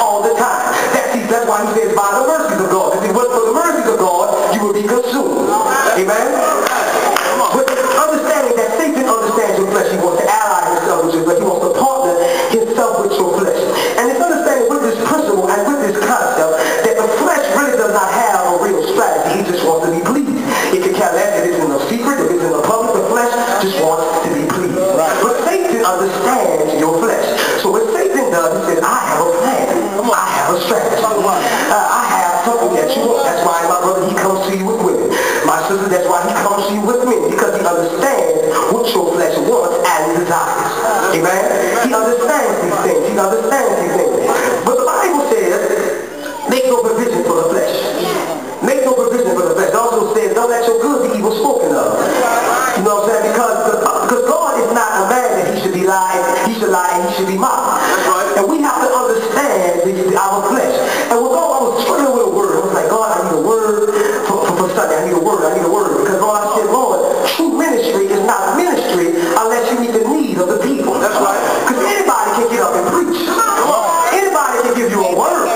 all the time. That's why he says, by the mercies of God. If it wasn't for the mercies of God, you would be consumed. Amen? But understanding that Satan understands your flesh. He wants to ally himself with your flesh. He wants to partner himself with your flesh. And it's understanding with this principle and with this concept that the flesh really does not have a real strategy. He just wants to be pleased. It can care less if it's in the secret, if it's in the public. The flesh just wants to be pleased. But Satan understands your flesh. So what Satan does, he says, I have a plan. I have a strategy. I have something that you want. That's why, my brother, he comes to you with women. My sister, that's why he comes to you with men. Because he understands what your flesh wants and desires. Amen? He understands these things. He understands these things. But the Bible says, make no provision for the flesh. Make no provision for the flesh. It also says, don't let your good be evil spoken of. You know what I'm saying? Because God is not a man that he should be lying. He should lie and he should be mocked. That's right. And we have to understand our flesh. And when God, I was struggling with a word. I was like, God, I need a word for Sunday. I need a word. Because God, I said, Lord, true ministry is not ministry unless you meet the need of the people. That's right. Because anybody can get up and preach. Anybody can give you a word.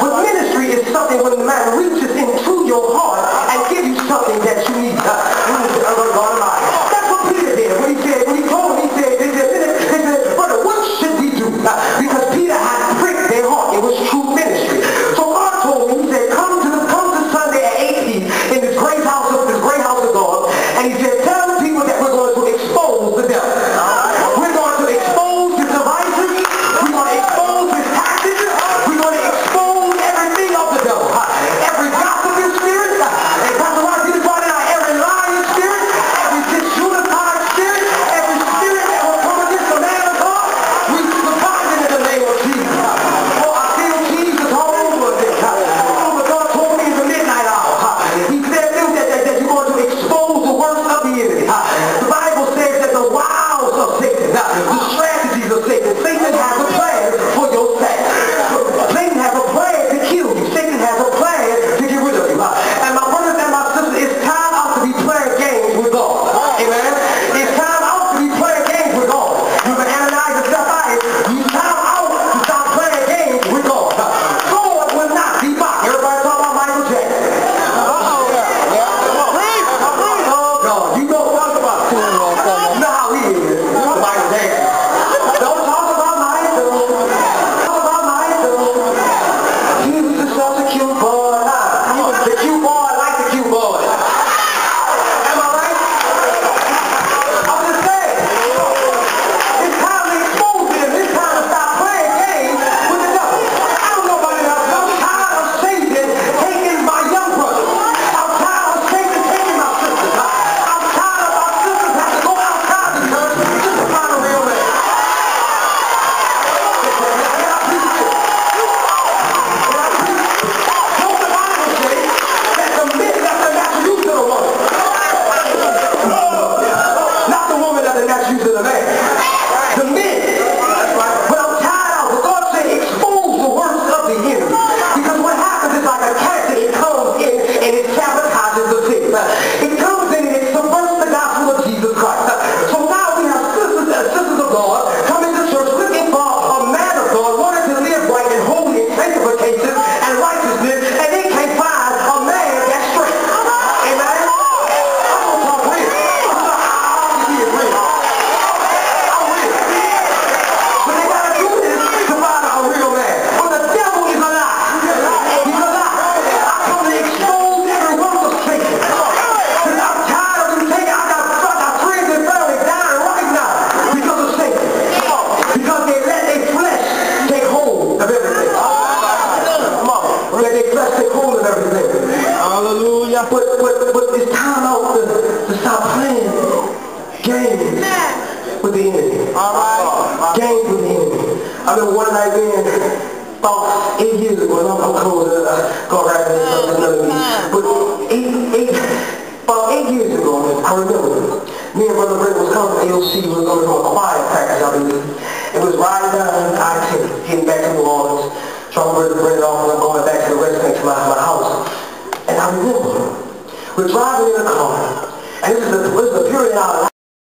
But ministry is something when the man reaches into your heart and gives you something that you need. That's what Peter did. When he told him, they said, brother, what should we do? Because Peter had pricked their heart. It was true ministry. So God told me, he said, come to Sunday at 8 p.m. in this great house of God. And he said, tell the people that we're going to expose the devil. We're going to expose his devices. We're going to expose his tactics. We're going to expose everything of the devil. Every gossiping spirit. And Pastor Ross, you brought in every lying spirit. Every disunified spirit. Every spirit that will come against the man of God. We survive it in the name of Jesus. Oh, I feel Jesus all over this. Oh, but God told me in the midnight hour. He said that you're going to expose the works of the enemy. The Bible says that the wiles of Satan, the strategies of Satan. Satan has a plan for your sex. Satan has a plan to kill you. Satan has a plan to get rid of you. And my brothers and my sisters, it's time out to be playing games with God. Amen? It's time out to be playing games with God. You can analyze yourself out. It's time out to stop playing games with God. God will not be mocked. Everybody talk about Michael Jackson. Oh God, you know what I'm talking about. You know how he is. Michael Jackson. Don't talk about Michael. Talk about Michael. He was just such a cute boy. The cute boy like the cute boy. Am I right? I'm just saying. It's time to expose him. It's time to stop playing games with the devil. I don't know about else. I'm tired of Satan taking my young brother. I'm tired of Satan taking my sisters. I'm tired of our sisters having to go outside the church just to find a real man. Can I preach this? Don't the Bible say that the men left the natural use of the woman? Not the woman left the natural use of the man. The men. But I'm tired of it. God said expose the works of the enemy. Because what happens is like a cancer. It comes in and it sabotages the thing. It comes in and it subverts the gospel of Jesus Christ. So now we have sisters of God coming to church looking for a man of God, wanting to live right and holy and sanctification and righteousness, and they can't find a man that's straight. Amen? I'm going to talk real. I'll be real. I'm real. But they got to do this to find a real man. But the devil is a lie. He's a lie. I come to expose every work of Satan. Because I'm tired of him taking. I got friends and family dying right now because of Satan. Because they let their flesh take hold of everything. Come on. Let their flesh take hold of everything. Hallelujah. But it's time out to stop playing games with the enemy. Games with the enemy. I remember one night being about 8 years ago, and I'm close to go right there, another meeting. But about 8 years ago, I remember, me and Brother Brent was coming to AOC, we were going to a choir practice, I believe. It was riding down I-10, getting back to New Orleans, dropping Brother Brent off, and I'm going back to the restaurant to my house. And I remember, we're driving in a car, and this is a period in our life.